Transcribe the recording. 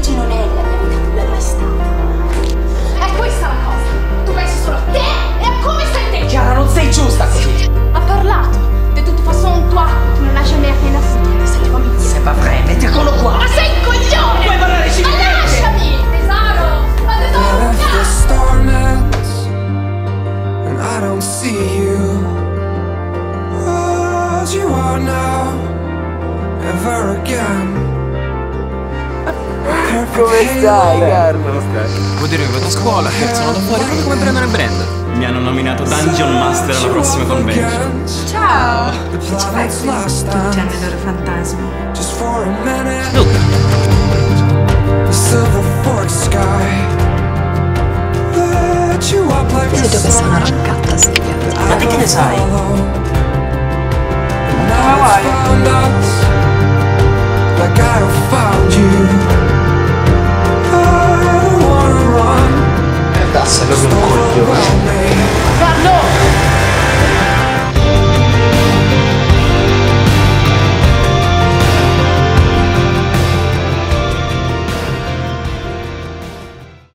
Luigi non è la mia vita, non è mai stata. È questa la cosa. Tu pensi solo a te e a come stai te. Chiara, non sei giusta così. Ha parlato. De tutte façon, toi, tu non hai jamais rien à foutre. Sei famiglia. C'est pas vrai, mettecolo qua. Ma sei un coglione! Puoi parlare civilmente? Ma lasciami! Tesoro! Ma tesoro! If the storm ends and I don't see you as you are now, ever again. Come stai, Carlo? Vuol dire che vado a scuola e sono da fuori proprio come Brandon e Brenda. Mi hanno nominato Dungeon Master alla prossima convention. Ciao! The planets last Tutti hanno dance, i loro fantasmi. just for a minute. Luca, The silver forked sky lit you up like Io a dove sono star. raccatta sti viaggi. Ma te che ne sai? Now it's found us.